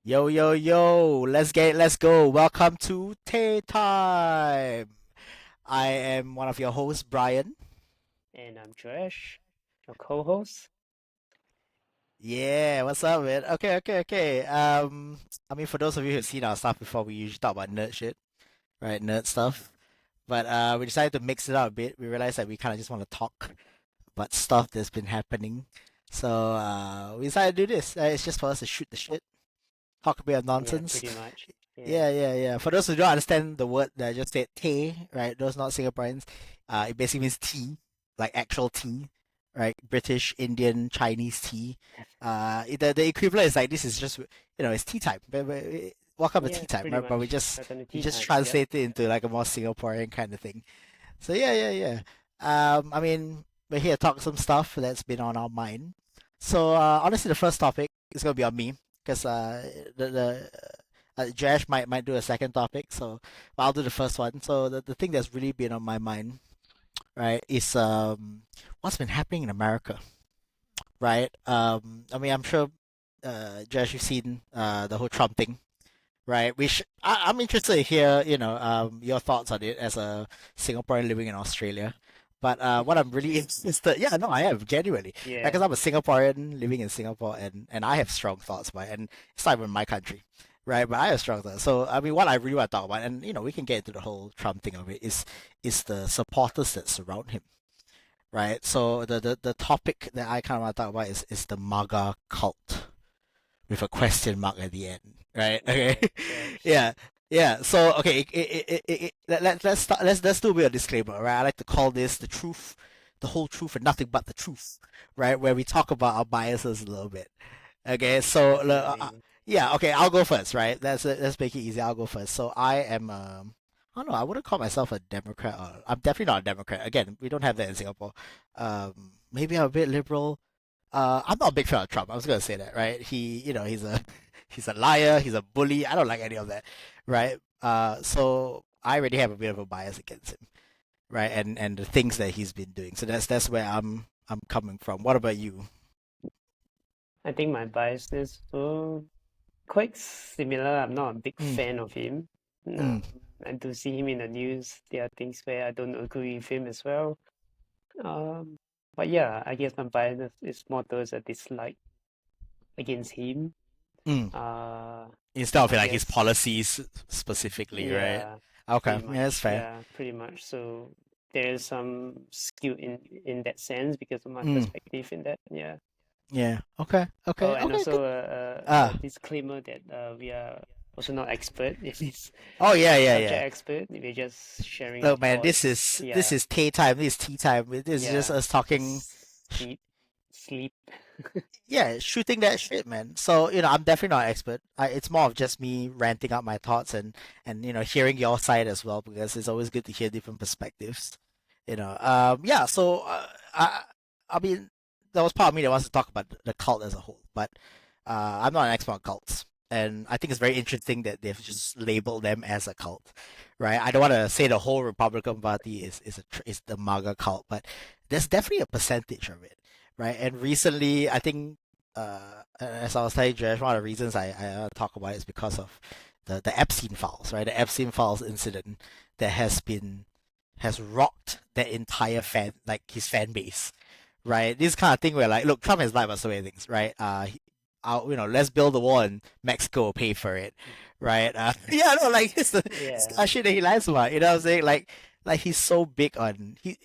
Yo, yo, yo, let's go. Welcome to Teh Time. I am one of your hosts, Brian. And I'm Josh, your co-host. Yeah, what's up, man? Okay. I mean, for those of you who've seen our stuff before, we usually talk about nerd shit, right? Nerd stuff. But we decided to mix it up a bit. We realized that we kind of just want to talk about stuff that's been happening. So we decided to do this. It's just for us to shoot the shit, talk a bit of Yeah, nonsense. pretty much. Yeah, Yeah. For those who don't understand the word that I just said, tea, right? Those not Singaporeans, it basically means tea, like actual tea, right? British, Indian, Chinese tea. The equivalent is like this is just it's tea time. Welcome to yeah, tea time, pretty right? But much. Welcome to we tea just time. Yep. translate it into like a more Singaporean kind of thing. So yeah. I mean, we're here to talk some stuff that's been on our mind. So honestly, the first topic is gonna be on me because the Josh might do a second topic, so but I'll do the first one. So the thing that's really been on my mind, right, is what's been happening in America, right? I mean, I'm sure Josh, you've seen the whole Trump thing, right? Which I'm interested to hear, your thoughts on it as a Singaporean living in Australia. But what I'm really interested, yeah, no, I have genuinely, Yeah, because I'm a Singaporean living in Singapore, and I have strong thoughts about it, and it's not even my country, right? But I have strong thoughts. So I mean, what I really want to talk about, and we can get into the whole Trump thing of it, is the supporters that surround him, right? So the topic that I kind of want to talk about is the MAGA cult with a question mark at the end, right? Okay, yeah, sure. yeah, yeah. So okay, let's start. Let's do a bit of disclaimer, right? I like to call this the truth, the whole truth, and nothing but the truth, right? Where we talk about our biases a little bit. Okay, so Definitely. yeah, okay, I'll go first, right? Let's make it easy. I'll go first. So I am I don't know. I wouldn't call myself a Democrat. Or, I'm definitely not a Democrat. Again, we don't have that in Singapore. Maybe I'm a bit liberal. I'm not a big fan of Trump. I was gonna say that, right? He's a he's a liar. He's a bully. I don't like any of that, right? So I already have a bit of a bias against him, right? And the things that he's been doing. So that's where I'm coming from. What about you? I think my biasness were quite similar. I'm not a big Mm, fan of him. mm, And to see him in the news, there are things where I don't agree with him as well. Um, but yeah, I guess my bias is more towards a dislike against him. mm. Uh, Instead of I like his guess. policies specifically, right? Yeah, Okay, pretty yeah, that's much. fair. Yeah, pretty much. So there's some skill in that sense because of my Mm, perspective in that. Yeah. yeah. Oh, and Okay, good. also a Ah. disclaimer that we are also not expert in this Oh subject yeah. expert. We're just sharing our Look, man, thoughts. this Yeah, is tea time. This is tea time. This is just yeah. us talking. Just sleep. Yeah, shooting that shit, man. So, I'm definitely not an expert. It's more of just me ranting out my thoughts and hearing your side as well because it's always good to hear different perspectives. Yeah. So, I mean, there was part of me that wants to talk about the cult as a whole, but I'm not an expert on cults, and I think it's very interesting that they've just labeled them as a cult, right? I don't want to say the whole Republican Party is the MAGA cult, but there's definitely a percentage of it, right? And recently, I think, as I was telling Josh, one of the reasons I talk about it is because of the Epstein files, right? The Epstein files incident that has rocked that entire his fan base, right? This kind of thing where like, look, Trump has lied about so many things, right? Let's build a wall and Mexico will pay for it, right? Yeah, no, like it's Yeah, kind of shit that he lies about. You know what I'm saying? Like he's so big on he.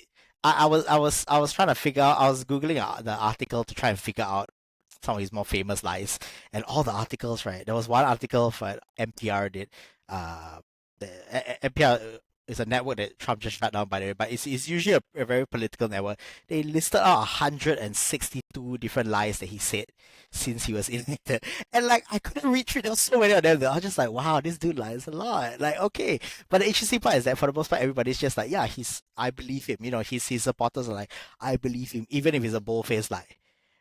I was trying to figure out. I was googling the article to try and figure out some of his more famous lies, and all the articles. Right, there was one article for NPR did. The NPR is a network that Trump just shut down, by the way, but it's usually a very political network. They listed out 162 different lies that he said since he was elected, and like I couldn't read through. There was so many of them that I was just like, wow, this dude lies a lot. Like, okay, but the interesting part is that for the most part, everybody's just like, yeah, I believe him. His supporters are like, I believe him, even if it's a bold-faced lie,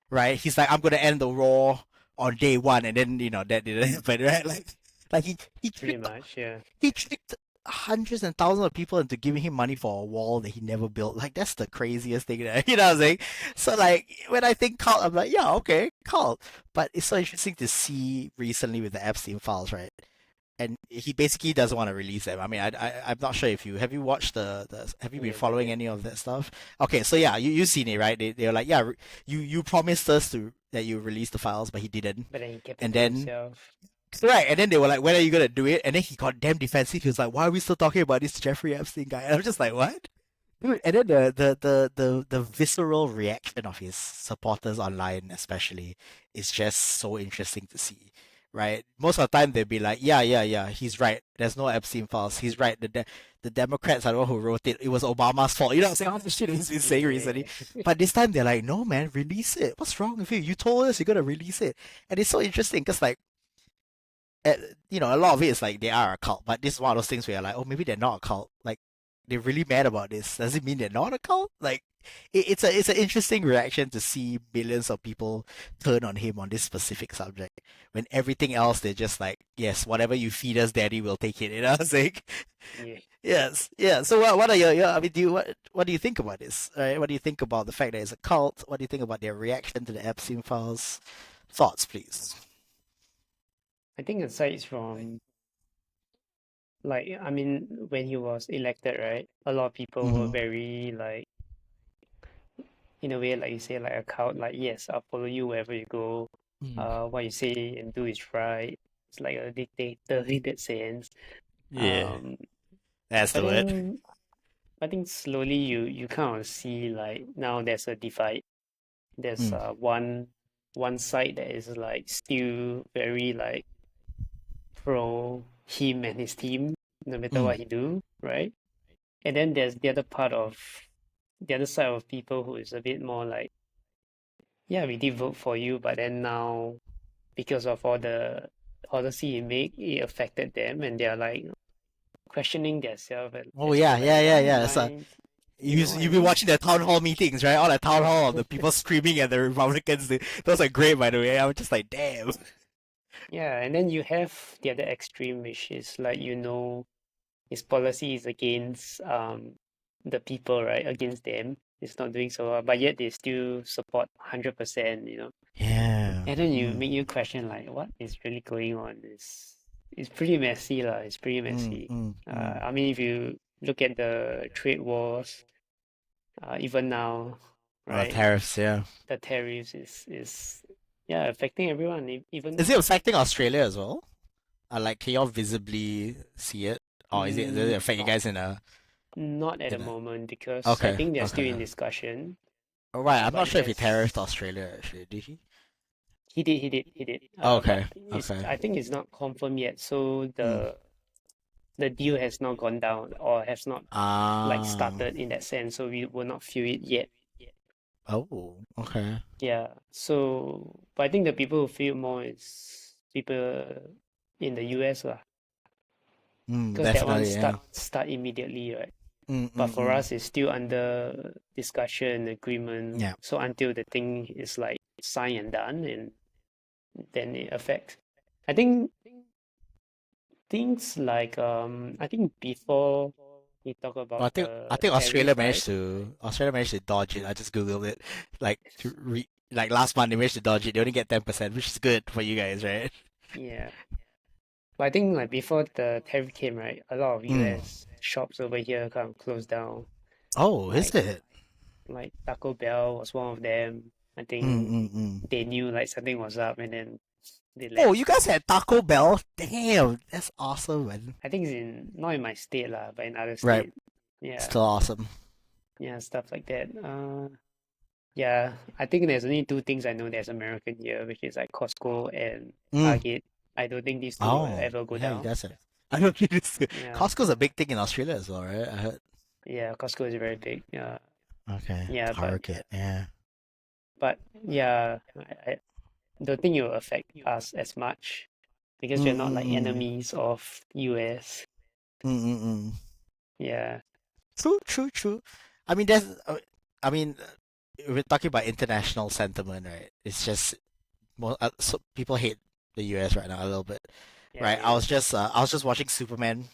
right? He's like, I'm gonna end the war on day one, and then that didn't happen, right? Like he pretty tricked much. Yeah. he tricked hundreds and thousands of people into giving him money for a wall that he never built. Like that's the craziest thing that you know what I'm saying? So like when I think cult, I'm like, yeah, okay, cult. But it's so interesting to see recently with the Epstein files, right? And he basically doesn't want to release them. I mean, I'm not sure if you have you watched the have you been Yes, I following did. any of that stuff? Okay, so yeah, you seen it, right? They're like, yeah, you promised us to that you release the files, but he didn't. But then he kept it And to then himself. right, and then they were like, when are you gonna do it? And then he got damn defensive. He was like, why are we still talking about this Jeffrey Epstein guy? And I'm just like, what? Dude, and then the visceral reaction of his supporters online, especially, is just so interesting to see, right? Most of the time they'd be like, yeah, he's right. There's no Epstein files. He's right. The Democrats are the one who wrote it. It was Obama's fault. You know what I'm saying? All the shit he's been saying recently. Yeah. But this time they're like, no, man, release it. What's wrong with you? You told us you're gonna release it, and it's so interesting because like uh, a lot of it is like they are a cult, but this is one of those things where you're like, oh, maybe they're not a cult. Like they're really mad about this. Does it mean they're not a cult? Like it's an interesting reaction to see millions of people turn on him on this specific subject when everything else they're just like, yes, whatever you feed us, daddy, will take it. You know, it's like, Yeah. yes, yeah. So what are your I mean, what do you think about this? Right? What do you think about the fact that it's a cult? What do you think about their reaction to the Epstein files? Thoughts, please. I think aside from like I mean when he was elected, right? A lot of people were Mm-hmm. very like in a way like you say like a cult, like yes, I'll follow you wherever you go. Mm. What you say and do is right. It's like a dictator in that sense. Yeah. Um, That's but the word. then I think slowly you kind of see like now there's a divide. There's Mm, one side that is like still very like pro him and his team, no matter mm, what he do, right? And then there's the other part of the other side of people who is a bit more like, yeah, we did vote for you, but then now because of all the policy he make, it affected them, and they're like questioning themselves oh as to yeah, like, yeah, yeah, why yeah. am So I, you've been watching the town hall meetings, right? All the town hall of the people screaming at the Republicans. Those are great, by the way. I was just like, damn. yeah, and then you have the other extreme, which is like his policy is against the people, right? Against them. It's not doing so well, but yet they still support 100%. Yeah. And then you Mm, make you question like what is really going on? It's pretty messy lah. It's pretty mm, messy. mm, mm. I mean, if you look at the trade wars, even now, right? Tariffs, yeah. The tariffs is yeah affecting everyone. Even Is it affecting Australia as well? Like, can y'all visibly see it, or does it affect you not guys in a not at the in a? moment because I Okay, think they're still okay. in discussion. All right. I'm But not it sure if he has tariffed Australia actually. Did he? he did. But Okay, it's okay. I think it's not confirmed yet. So Mm. the deal has not gone down or has not like Ah. started in that sense. So we will not feel it yet. Oh, okay. Yeah. So, but I think the people who feel more is people in the US lah, Mm, because that one definitely, yeah. start immediately, right? Mm, But mm, for mm. us, it's still under discussion, agreement. Yeah. So until the thing is like signed and done, and then it affects. I think things like I think before we talk Well, about I the think tariff, right? Australia managed to dodge it. I just googled it. Like like last month they managed to dodge it. They only get 10%, which is good for you guys, right? Yeah. But I think like before the tariff came, right, a lot of Mm. US shops over here kind of closed down. Oh, is Like it? like Taco Bell was one of them. I Mm, think mm, mm. they knew like something was up and then they Oh, you left. guys had Taco Bell? Damn, that's awesome, man. I think it's in not in my state lah, but in other Right, state. Yeah, still awesome. yeah, stuff like that. Yeah, I think there's only two things I know there's American here, which is like Costco and Mm. Target. I don't think these two will Oh, ever go yeah, you down. guys have. I don't think it's Yeah, Costco's a big thing in Australia as well, right? I heard. yeah, Costco is very big. Okay, Yeah, Target, yeah. but yeah, I don't think it will affect us as much because we're Mm, not mm, like mm. enemies of US. Mm, mm, mm. Yeah. True, true, true. I mean, I mean, we're talking about international sentiment, right? It's just more, so people hate the US right now a little bit, Yeah, right? yeah. I was just watching Superman.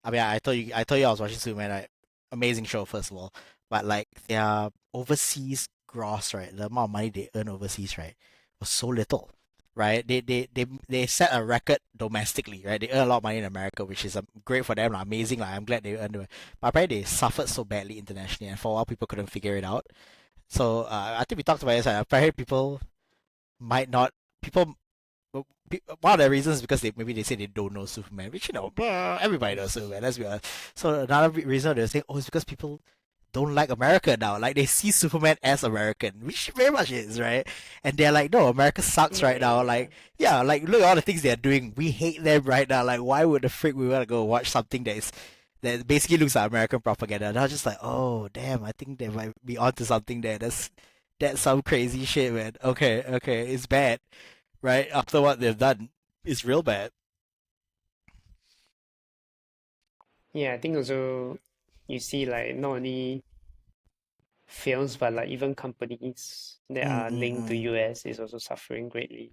I mean, I told you I was watching Superman, right? Amazing show, first of all. But like their overseas gross, right? The amount of money they earn overseas, right, was so little, right? They set a record domestically, right? They earn a lot of money in America, which is great for them, like, amazing. Like I'm glad they earned it. But apparently they suffered so badly internationally, and for a while people couldn't figure it out. So I think we talked about this. Apparently might not people one of the reasons is because maybe they say they don't know Superman, which everybody knows Superman. Let's be honest. So another reason they're saying, oh, it's because people don't like America now. Like they see Superman as American, which very much is, right? And they're like, no, America sucks Yeah, right now. yeah. Like, yeah, like look at all the things they're doing. We hate them right now. Like, why would the frick we want to go watch something that basically looks like American propaganda? And I was just like, oh damn, I think they might be onto something there. That's some crazy shit, man. Okay, okay, it's bad, right? After what they've done, it's real bad. Yeah, I think also you see like not only films but like even companies that Mm, are mm, linked to mm. US is also suffering greatly.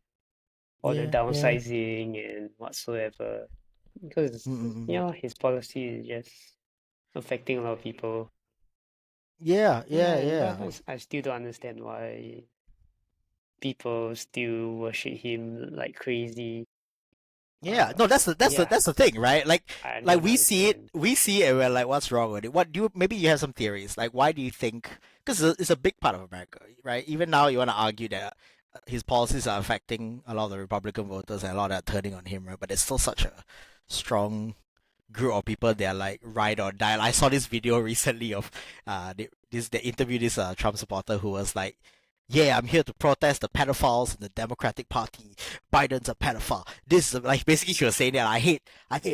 All the Yeah, yeah. downsizing and whatsoever. Because Mm, mm, mm. yeah, his policy is just affecting a lot of people. Yeah, yeah, Yeah, but yeah. I still don't understand why people still worship him like crazy. Yeah, no, Yeah, that's the thing, right? I Like don't understand. we see it, and we're like, what's wrong with it? What do you maybe you have some theories? Like, why do you think? Because it's a big part of America, right? Even now, you want to argue that his policies are affecting a lot of the Republican voters, and a lot are turning on him, right? But there's still such a strong group of people that are like ride or die. I saw this video recently of they interviewed this Trump supporter who was like, "Yeah, I'm here to protest the pedophiles in the Democratic Party. Biden's a pedophile." This is like basically she was saying that I hate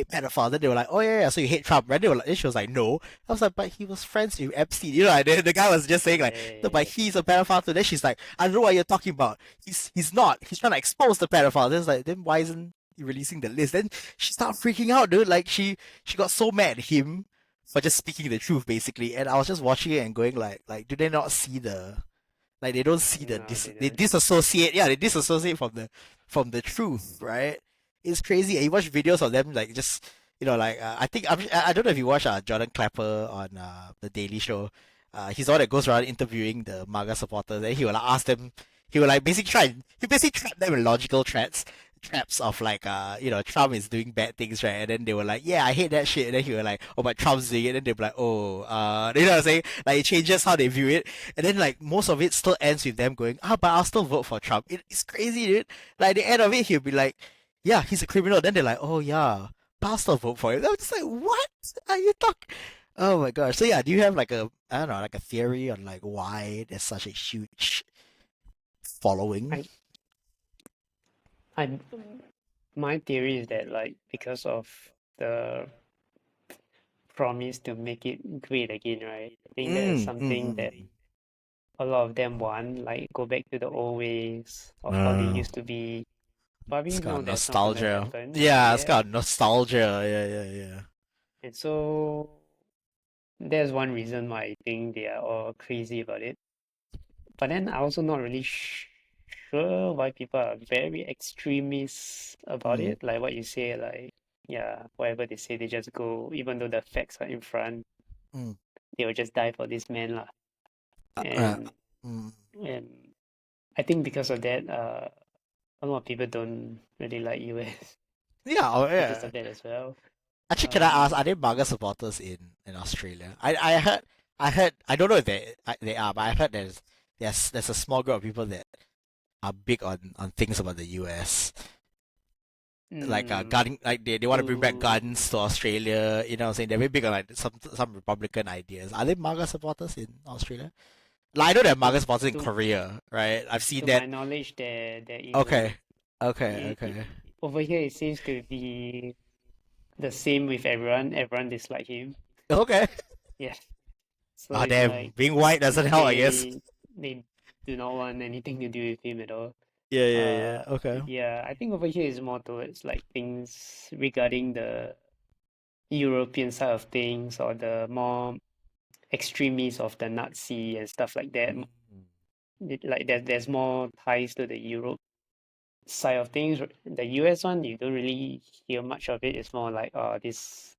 pedophiles. Then they were like, "Oh yeah, yeah, so you hate Trump?" And they were like, and she was like, "No." I was like, "But he was friends with Epstein." And then the guy was just saying like, "No, but Yeah, he's a pedophile too." Then she's like, "I don't know what you're talking about. He's not. He's trying to expose the pedophile." Then it's like, then why isn't he releasing the list? Then she started freaking out, dude. Like she got so mad at him for just speaking the truth, basically. And I was just watching it and going like, do they not see they don't see no, they they don't. disassociate, yeah, they disassociate from the truth, right? It's crazy. And you watch videos of them like just I think I don't know if you watch Jordan Klepper on the Daily Show. He's the one that goes around interviewing the MAGA supporters, and he will like, ask them. He will like he basically trap them in logical traps of like Trump is doing bad things, right? And then they were like, yeah, I hate that shit. And then he was like, oh, but Trump's doing it. And then they'll be like, oh, you know what I'm saying? Like it changes how they view it. And then like most of it still ends with them going, but I'll still vote for Trump. It's crazy, dude. Like at the end of it, he'll be like, yeah, he's a criminal. Then they're like, oh yeah, but I'll still vote for him. I'm just like, what are you talking? Oh my gosh. So yeah, do you have like I don't know, like a theory on like why there's such a huge following? I, I, my theory is that like because of the promise to make it great again, right? I think that is Mm, mm, something that mm. a lot of them want, like go back to the old ways of how they Uh, used to be. But we it's got know that's not gonna nostalgia. happen. Yeah, it's Yeah. got nostalgia. Yeah, yeah, yeah. And so there's one reason why I think they are all crazy about it. But then I also not really sure why people are very extremist about Mm, it. Like what you say, like yeah, whatever they say, they just go, even though the facts are in front, mm. they will just die for this man lah. Uh, uh, And mm. and I think because of that, a lot of people don't really like US Yeah, oh, because yeah. of that as well. Actually, can I ask, Um, are there MAGA supporters in Australia? I heard, I don't know if they are, but I heard there's a small group of people that are big on things about the US. Like mm, gun, like they want to bring back to guns to Australia. You know what I'm saying? They're very big on like some Republican ideas. Are there MAGA supporters in Australia? Like I know there are MAGA to supporters in to Korea, right? I've seen to that. my knowledge, there isn't. Okay, okay, It, okay, over here, it seems to be the same with everyone. Everyone dislike him. okay. Yeah. So Ah, it's damn, like being white doesn't help, I guess. they do not want anything to do with him at all. Yeah, yeah, yeah. Okay. Yeah, I think over here is more towards like things regarding the European side of things or the more extremists of the Nazi and stuff like that. Mm. Like there's more ties to the Europe side of things. The US one, you don't really hear much of it. It's more like this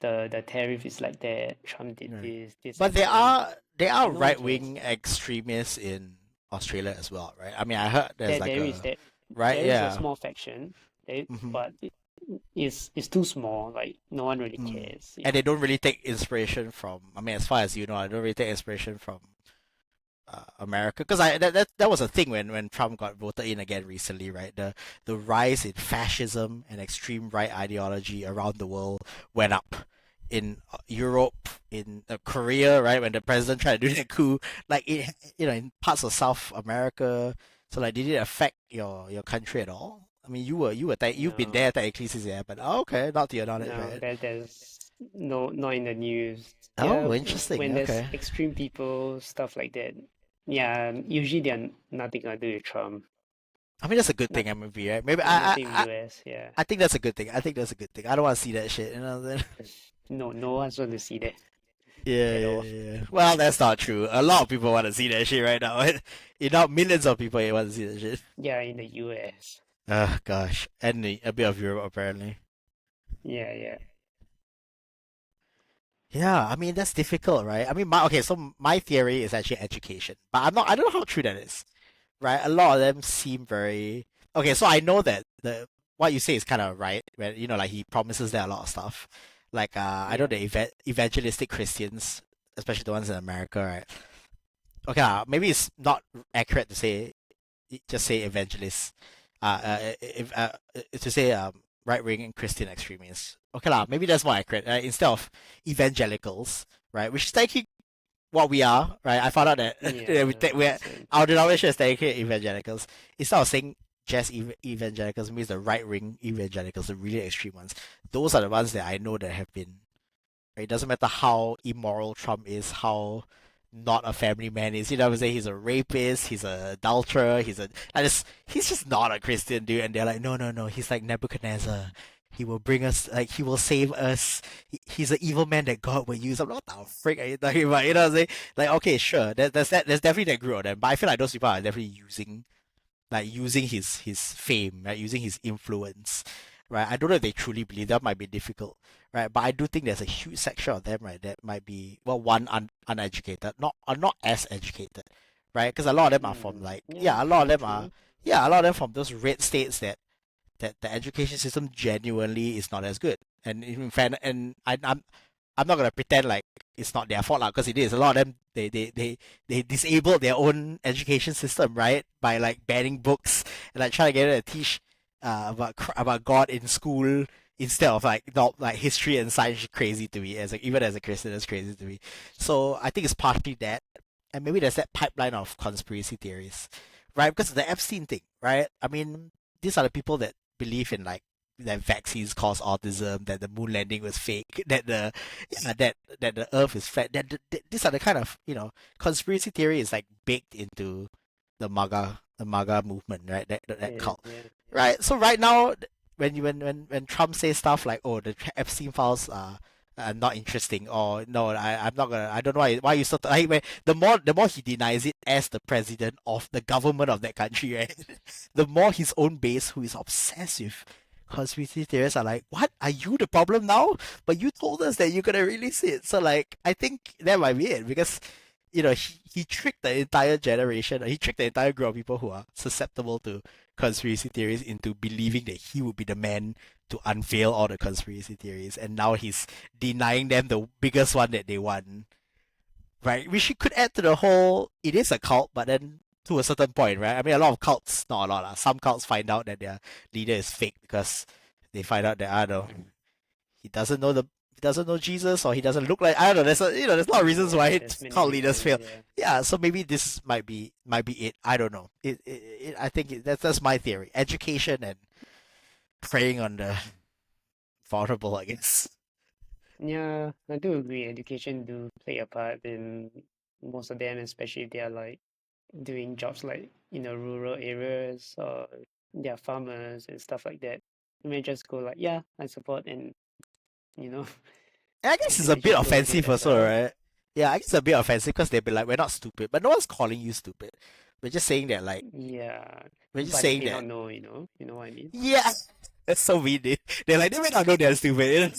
the tariff is like that. Trump did Right. this But happened. there But are no one right cares. wing extremists in Australia as well, right? I mean, I heard there's like There is a that right, there is a yeah. small faction, Hmm. but it's too small. Like no one really Mm. cares. And they don't really take inspiration from. I mean, as far as you know, I don't really take inspiration from America, because that was a thing when Trump got voted in again recently, right? The rise in fascism and extreme right ideology around the world went up. In Europe, in Korea, right, when the president tried to do that coup, like it, in parts of South America. So like, did it affect your country at all? I mean, you've been No, there technically since, yeah, but okay, not to your knowledge, no, right? there's no not in the news. Yeah, Oh, interesting. when there's Okay. extreme people, stuff like that. Yeah, usually they're nothing to do with Trump. I mean, that's a good Not thing, maybe, right? Maybe yeah, nothing with US. Yeah, I think that's a good thing. I think that's a good thing. I don't want to see that shit, you know what I'm saying? no one's going to see that Yeah, at yeah, all. yeah. Well, that's not true. A lot of people want to see that shit right now. Millions of people want to see that shit. Yeah, in the US. Gosh. And a bit of Europe, apparently. Yeah, yeah. Yeah, I mean, that's difficult, right? I mean, so my theory is actually education. But I don't know how true that is, right? A lot of them seem very. Okay, so I know that what you say is kind of right, when, like he promises there a lot of stuff. Like, I know Yeah. the evangelistic Christians, especially the ones in America, right? Okay, maybe it's not accurate to say just say evangelists. To say right wing and Christian extremists. Okay lah, maybe that's more accurate. Instead of evangelicals, right? Which is technically what we are, right? I found out that Yeah, we're makes sense. our denomination is technically evangelicals. Instead of saying just evangelicals, means the right wing evangelicals, the really extreme ones. Those are the ones that I know that have been. Right? It doesn't matter how immoral Trump is, how not a family man is. You know what I'm saying? He's a rapist, he's an adulterer, he's just not a Christian dude. And they're like, no, no, no. He's like Nebuchadnezzar. He will bring us, like, he will save us. He's an evil man that God will use. I'm like, what the frick are you talking about? You know what I'm saying? Like, okay, sure. There's definitely that group of them. But I feel like those people are definitely using his fame, right? Using his influence, right? I don't know if they truly believe that might be difficult, right? But I do think there's a huge section of them, right, that might be, well, one, uneducated, not as educated, right? Because a lot of them are from, like, Yeah, true. a lot of them from those red states that the education system genuinely is not as good. And in fact, and I'm not gonna pretend like it's not their fault, lah, because it is. A lot of them, they disabled their own education system, right, by like banning books and like trying to get them to teach about God in school instead of like not like history and science. Crazy to me, even as a Christian, it's crazy to me. So I think it's partly that, and maybe there's that pipeline of conspiracy theories, right? Because of the Epstein thing, right? I mean, these are the people that believe in, like, that vaccines cause autism, that the moon landing was fake, that that the Earth is flat. These are the kind of, conspiracy theory is like baked into the MAGA movement, right? That Yeah, cult, yeah. right? So right now, when Trump says stuff like, "Oh, the Epstein files are not interesting," or "No, I'm not gonna," I don't know why you sort of like, the more he denies it as the president of the government of that country, right? The more his own base, who is obsessed with conspiracy theorists, are like, "What? Are you the problem now? But you told us that you're gonna release it." So like, I think that might be it, because he tricked the entire generation. He tricked the entire group of people who are susceptible to conspiracy theories into believing that he would be the man to unveil all the conspiracy theories, and now he's denying them the biggest one that they want. Right? Which could add to the whole. It is a cult, but then to a certain point, right? I mean, a lot of cults, not a lot. Some cults find out that their leader is fake because they find out that, I don't know, he doesn't know he doesn't know Jesus, or he doesn't look like, I don't know. There's a lot of reasons why Yeah, there's many cult leaders reasons. fail. Yeah. Yeah, so maybe this might be it. I don't know. I think that's my theory. Education and preying on the vulnerable, I guess. Yeah, I do agree. Education do play a part in most of them, especially if they are like doing jobs like in the rural areas or they're farmers and stuff like that. You may just go like, yeah, I support, and you know, And I guess it's and a they bit just go with it offensive as also, well. right? Yeah, I guess it's a bit offensive because they'd be like, we're not stupid, but no one's calling you stupid. We're just saying that, like, Yeah, we're just but they saying may not that. know, you know what I mean? Yeah, that's so mean. They're like, they may not know they're stupid.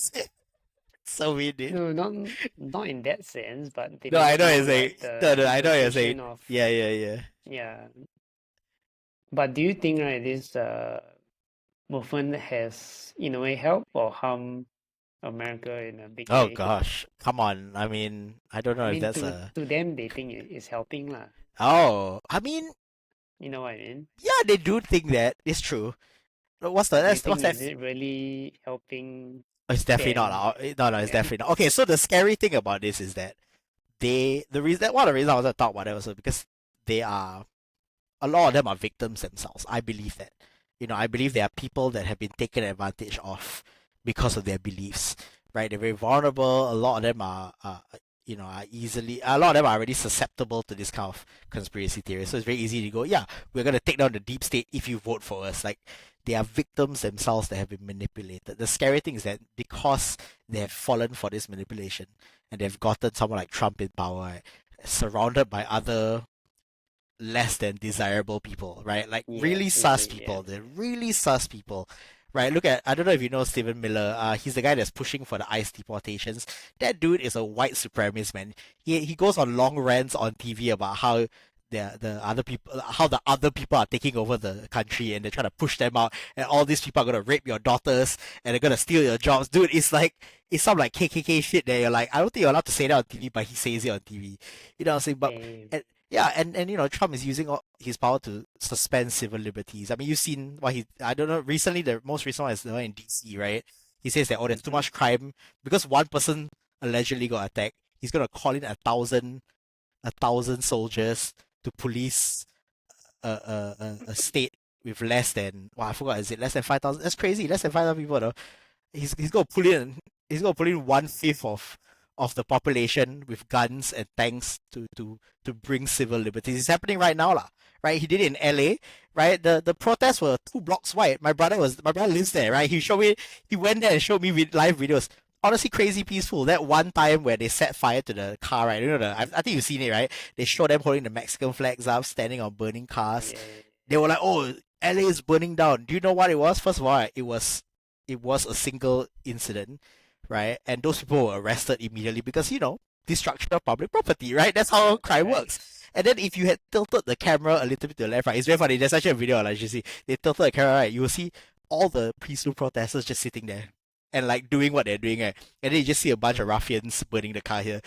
So weird, dude. No, not in that sense, but they No, I make know what more you're saying. like the No, I know what you're saying. implication of, Yeah, yeah, yeah. yeah. But do you think right this movement has in a way helped or harm America in a big Oh way? gosh, come on. I mean, I don't I know if mean, that's a. to them they think it's helping lah. Oh, I mean, You know what I mean? yeah, they do think that. It's true. But do you What's think that? is it really helping It's definitely not. them? No, no, it's Yeah. definitely not. Okay, so the scary thing about this is that the reason one of the reasons I was to talk about it was because they are a lot of them are victims themselves. I believe that. I believe there are people that have been taken advantage of because of their beliefs. Right? They're very vulnerable. A lot of them are easily. A lot of them are already susceptible to this kind of conspiracy theory. So it's very easy to go, yeah, we're gonna take down the deep state if you vote for us. Like they are victims themselves that have been manipulated. The scary thing is that because they have fallen for this manipulation and they've gotten someone like Trump in power, right, surrounded by other less than desirable people, right? Like really Yes, sus agree. people. Yes. They're really sus people, right? Look at I don't know if you know Stephen Miller. He's the guy that's pushing for the ICE deportations. That dude is a white supremacist, man. He goes on long rants on TV about how the other people are taking over the country and they're trying to push them out, and all these people are gonna rape your daughters and they're gonna steal your jobs, dude. It's some like KKK shit that you're like, I don't think you're allowed to say that on TV, but he says it on TV. You know what I'm saying? Same. And, yeah, and Trump is using all his power to suspend civil liberties. I mean, you've seen what I don't know, recently, the most recent one is the one in DC, right? He says that, oh, there's too Mm-hmm. much crime because one person allegedly got attacked. He's gonna call in a thousand soldiers to police a state with less than, well, I forgot, is it less than 5,000? That's crazy, less than 5,000 people though. He's gonna put in 1/5 of the population with guns and tanks to bring civil liberties. It's happening right now, lah. Right? He did it in LA, right? The protests were 2 blocks wide. My brother lives there, right? He went there and showed me live videos. Honestly, crazy peaceful. That one time where they set fire to the car, right? I think you've seen it, right? They show them holding the Mexican flags up, standing on burning cars. Yeah. They were like, "Oh, LA is burning down." Do you know what it was? First of all, right, it was a single incident, right? And those people were arrested immediately because destruction of public property, right? That's how crime Right. works. And then if you had tilted the camera a little bit to the left, right, it's very funny. There's actually a video, like you see, they tilted the camera, right? You will see all the peaceful protesters just sitting there and like doing what they're doing, right? And then you just see a bunch of ruffians burning the car here.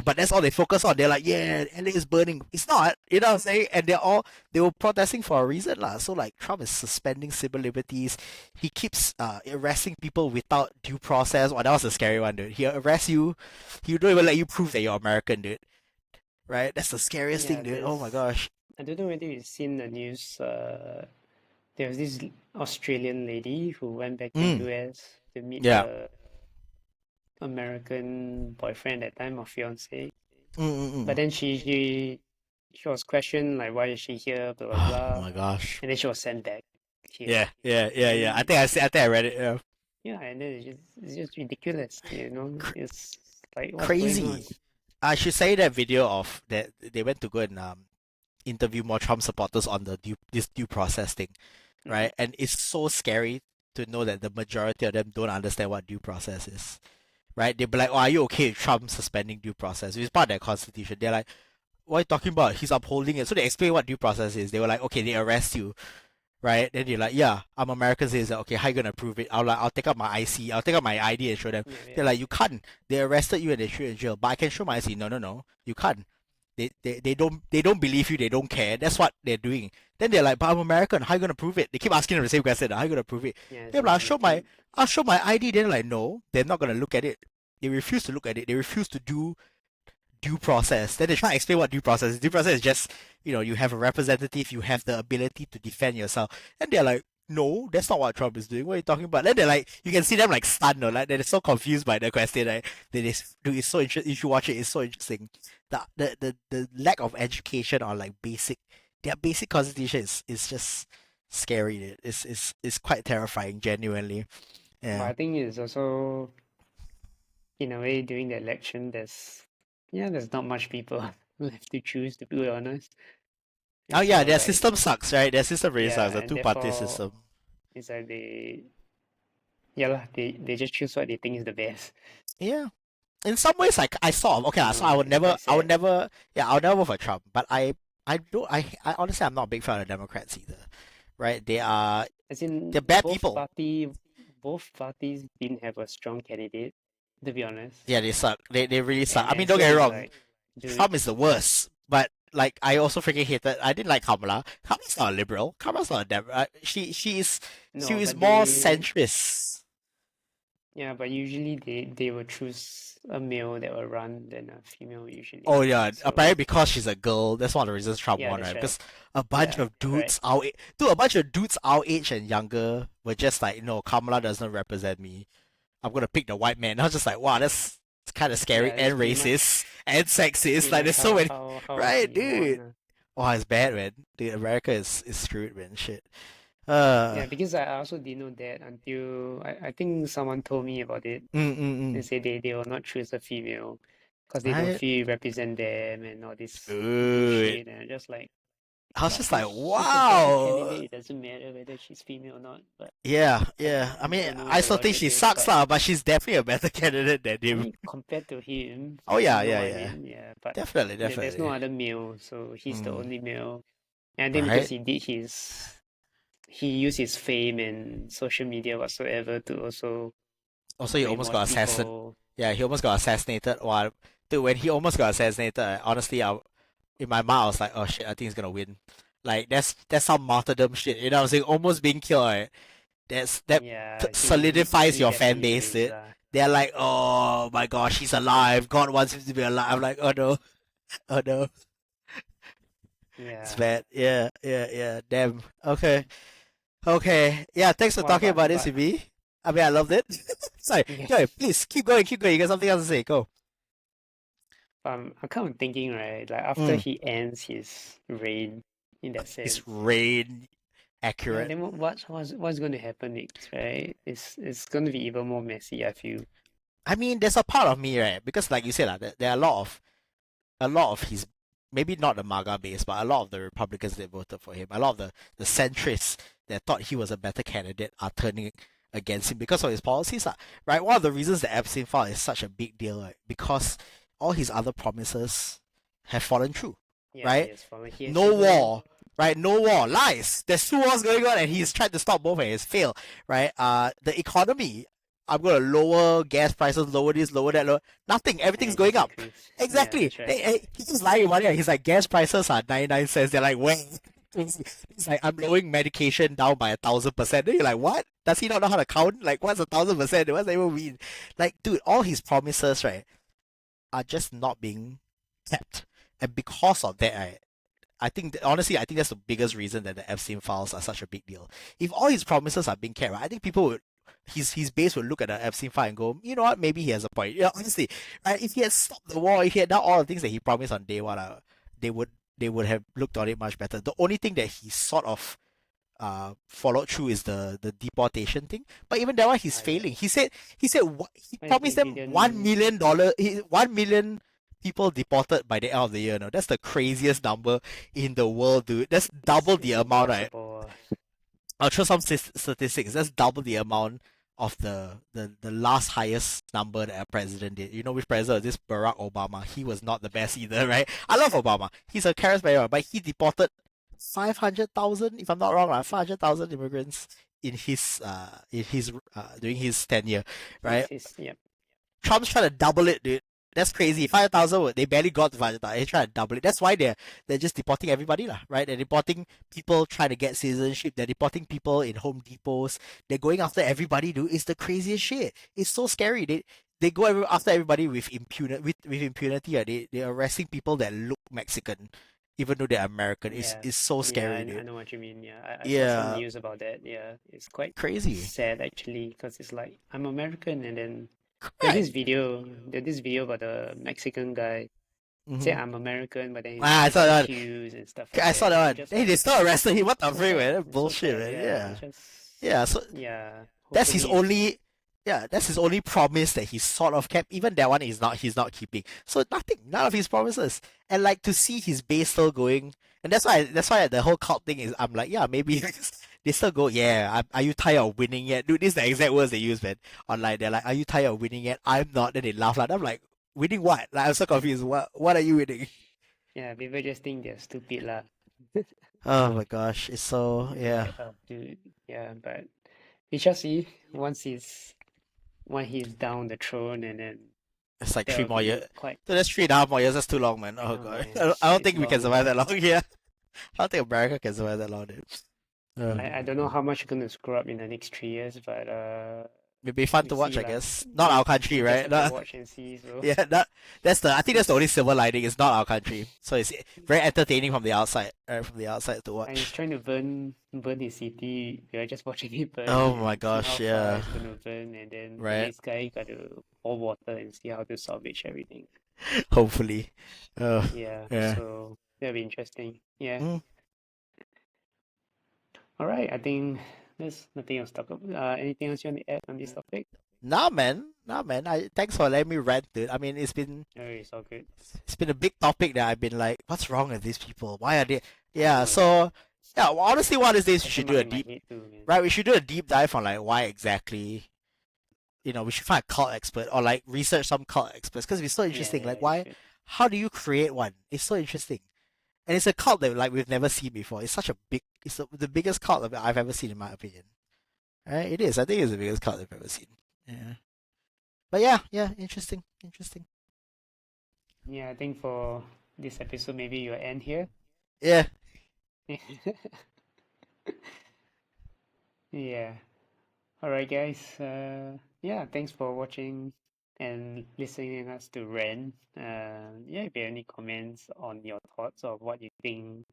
But that's all they focus on. They're like, yeah, LA is burning. It's not, you know what I'm saying? And they were protesting for a reason, lah. So like Trump is suspending civil liberties. He keeps arresting people without due process. Oh, that was a scary one, dude. He arrests you. He don't even let you prove that you're American, dude. Right? That's the scariest Yeah, thing, dude. Oh my gosh. I don't know whether you've seen the news. There was this Australian lady who went back to Mm. US to meet Yeah. her American boyfriend at that time or fiance. Mm. But then she was questioned like why is she here, blah blah Oh blah. my gosh. And then she was sent back here. Yeah, yeah, yeah, yeah. I And think I read it. Yeah. yeah, and then it's just ridiculous, you know. Cr- It's like what's going on? Crazy. I should say that video of that they went to go and interview more Trump supporters on this due process thing, Mm-hmm. right? And it's so scary to know that the majority of them don't understand what due process is, right? They'll be like, "Oh, are you okay with Trump suspending due process? It's part of their constitution." They're like, "What are you talking about? He's upholding it." So they explain what due process is. They were like, "Okay, they arrest you, right?" Then you're like, "Yeah, I'm American citizen. Okay, how you gonna prove it?" I'll take out my IC. I'll take out my ID and show them. Yeah, They're yeah. like, "You can't. They arrested you and they threw you in jail. But I can show my IC." No, no, no. You can't. They don't believe you. They don't care. That's what they're doing. Then they're like, "But I'm American. How you gonna prove it?" They keep asking them the same question. How you gonna prove it? Yeah, They're so like, "I'll they show my keep I'll show my ID." They're like, "No, they're not gonna look at it. They refuse to look at it. They refuse to do due process." Then they try to explain what due process is. Due process is just, you have a representative, you have the ability to defend yourself. And they're like, "No, that's not what Trump is doing. What are you talking about?" Then they're like, you can see them like stunned, or like they're so confused by the question. Right? That is, dude, it's so interesting. You should watch it. It's so interesting. The lack of education on like their basic constitution is just scary. Dude. It's quite terrifying, genuinely. but Yeah. I think it's also in a way during the election there's not much people left to choose, to be honest. Oh And yeah, so their like system sucks, right? Their system really yeah, sucks. The and two-party therefore system. it's like Yeah lah, they just choose what they think is the best. Yeah. In some ways, like I sort of okay, I so know, it's quite I would sad. never, yeah, I'll never vote for Trump. But I don't, I honestly, I'm not a big fan of Democrats either. Right? As in They're bad people. both parties didn't have a strong candidate, to be honest. Yeah, they suck. They really suck. I mean, And don't so get me it's wrong. like, dude, Trump is the worst, but like I also freaking hated. I didn't like Kamala. Kamala's not a liberal. Kamala's not a Dem. She no, is but more centrist. yeah, but usually they will choose a male that will run than a female Oh usually. yeah, So apparently because she's a girl, that's one of the reasons Trump yeah, won, that's right? right. Because a bunch Yeah, of correct. dude, a bunch of dudes our age and younger were just like, no, Kamala doesn't represent me. I'm gonna pick the white man. I was just like, wow, that's kind of scary Yeah, that's and racist and sexist. pretty Like, much there's so many, how right, he dude? won. Wow, it's bad, man. Dude, America is screwed, man. Shit. Yeah, because I also didn't know that until I think someone told me about it. They Mm. say they will not choose a female because they don't Right? feel represent them and all this Dude. bullshit. And I'm just like, I was but just like, she's a better wow. candidate. It doesn't matter whether she's female or not. But Yeah. I mean, don't know I what the still think logic she is. sucks But lah, but she's definitely a better candidate than I him. mean, compared to him, Oh you yeah, know yeah, what I yeah. mean? Yeah, but there's no Definitely. other male, so he's the Mm. only male. And I think because Right? he used his fame and social media whatsoever to also Also, he almost brainwash got assassinated. people. Yeah, he almost got assassinated. Wow. Dude, when he almost got assassinated, honestly, in my mind, I was like, oh shit, I think he's gonna win. Like, that's some martyrdom shit. You know what I'm saying? Almost being killed, right? That Yeah, solidifies he your fan definitely base, is dude. They're like, oh my gosh, he's alive. God wants him to be alive. I'm like, oh no, oh no, it's Yeah. bad. Yeah. Damn. Okay. Yeah, thanks for Well, talking about this but with me. I mean, I loved it. Sorry. yeah. Go, please keep going. You got something else to say? Go. I'm kind of thinking, right, like after Mm. he ends his reign in that Is sense, rain yeah, accurate? then what's going to happen next, right? It's going to be even more messy, I feel. I mean, there's a part of me, right? Because like you said, there are a lot of his, maybe not the MAGA base, but a lot of the Republicans that voted for him, a lot of the centrists that thought he was a better candidate are turning against him because of his policies, right? One of the reasons the Epstein file is such a big deal, right? Because all his other promises have fallen through, Yeah, right? he has No even war, right? No war, lies. There's two wars going on, and he's tried to stop both, and it's failed, right? The economy. I'm gonna lower gas prices, lower this, lower that, lower nothing. Everything's and going just up. increase. Yeah, Exactly. that's right. He's just lying about it. He's like, gas prices are 99 cents. They're like, wait. He's like, I'm lowering medication down by 1,000%. Then you're like, what? Does he not know how to count? Like, what's 1,000%? What's that even mean? Like, dude, all his promises, right, are just not being kept. And because of that, right, honestly, I think that's the biggest reason that the Epstein files are such a big deal. If all his promises are being kept, right, I think people would his base would look at the Epstein file and go, you know what, maybe he has a point. Yeah, honestly, right? If he had stopped the war, if he had done all the things that he promised on day one, they would they would have looked on it much better. The only thing that he sort of followed through is the deportation thing. But even that one, he's failing. Yeah. He said he But promised it them didn't. $1 million, 1 million people deported by the end of the year. No, that's the craziest number in the world, dude. That's double the It's amount, right? impossible. I'll show some statistics. That's double the amount of the last highest number that a president did. You know which president? This Barack Obama. He was not the best either, right? I love Obama. He's a charismatic, but he deported 500,000, if I'm not wrong, 500,000 immigrants in his during his tenure, right? Yeah. Trump's trying to double it, dude. That's crazy. 5,000, they barely got to 5,000. They're trying to double it. That's why they're just deporting everybody, lah, right? They're deporting people trying to get citizenship. They're deporting people in Home Depots. They're going after everybody, dude. It's the craziest shit. It's so scary. They go after everybody with impunity. With impunity, right? They're arresting people that look Mexican, even though they're American. Yeah. It's so Yeah, scary, I dude. know what you mean. Yeah, I saw some Yeah, news about that. Yeah, it's quite crazy. sad actually, because it's like I'm American, and then Right. there's this video about the Mexican guy say Mm-hmm. I'm American, but then I he saw got that one. accused and stuff like I saw that. that And I'm one. just Hey, like, they still arrested him. What the so freak, man? sad. That's It's so bullshit, sad. man. Yeah, Yeah. it's just Yeah. So yeah. that's his Hopefully, only that's his only promise that he sort of kept. Even that one is not he's not keeping. So nothing, none of his promises. And like to see his base still going, and that's why the whole cult thing is I'm like, yeah, maybe they still go, yeah, are you tired of winning yet? Dude, these are the exact words they use, man. Online, they're like, are you tired of winning yet? I'm not. Then they laugh like, I'm like, winning what? Like, I'm so confused. What are you winning? Yeah, people just think they're stupid lah. Oh my gosh, it's so, They're yeah. like, oh, dude, yeah, but we shall see once he's down the throne, and then It's like three that'll more be years. quite. So that's 3.5 more years. That's too long, man. I Oh know, god, man. I don't It's think we can long, survive that but long. Yeah, I don't think America can survive that long, dude. I don't know how much you're gonna screw up in the next 3 years, but It'd be fun we to watch, see I lah. guess. Not We our country, we just right? have to Not, watch and see. So yeah, that's the. I think that's the only silver lining. It's not our country, so it's very entertaining from the outside. From the outside to and he's watch. trying to burn his city. We are just watching it burn Oh my and see how gosh, far yeah, it's gonna burn, and then the right. next guy got to pour water and see how to salvage everything. Hopefully, Yeah, yeah. so that'll be interesting. Yeah. Mm. All right. I think there's nothing else to talk about. Anything else you want to add on this topic? Nah, man. I thanks for letting me rant, dude. I mean, No, it's all good. it's been a big topic that I've been like, what's wrong with these people? Why are they? I Yeah. know. So yeah, well, honestly, one of these days we Question should do mark a in my deep, head too, man. right? We should do a deep dive on like why exactly. We should find a cult expert or like research some cult experts because it's so Yeah, interesting. Like, we why? should. How do you create one? It's so interesting, and it's a cult that like we've never seen before. It's such a big. It's the biggest cult that I've ever seen, in my opinion. Right? It is. I think it's the biggest cult I've ever seen. Yeah. But yeah, interesting, interesting. Yeah, I think for this episode, maybe you'll end here. Yeah. Yeah. All right, guys. Yeah, thanks for watching and listening us to rant. Yeah, if you have any comments on your thoughts of what you think,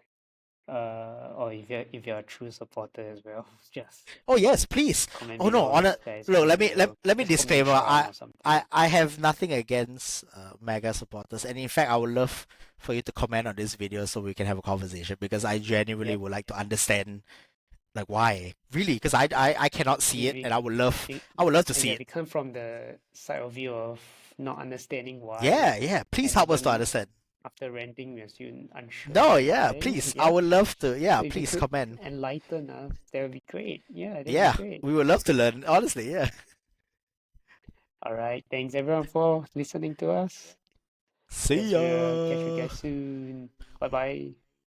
or if you're a true supporter as well, just Oh yes, please. comment Oh no, below, on a guys. look. Comment Let me let, below. let me Just comment disclaimer. Trump or something. I have nothing against MAGA supporters, and in fact, I would love for you to comment on this video so we can have a conversation because I genuinely Yep. would like to understand like why really because I cannot see Yeah, it, and I would love to and see yeah, it. we come from the side of view of not understanding why, Yeah. Please and help us to even understand. after renting, we're still unsure No, of yeah, why. please. I Yeah. would love to. Yeah, So if you please could comment. enlighten us, that would be great. Yeah, that'd be Yeah, great. we would love to learn. Honestly, yeah. All right. Thanks everyone for listening to us. See Guess we'll catch you ya. guys soon. Bye bye.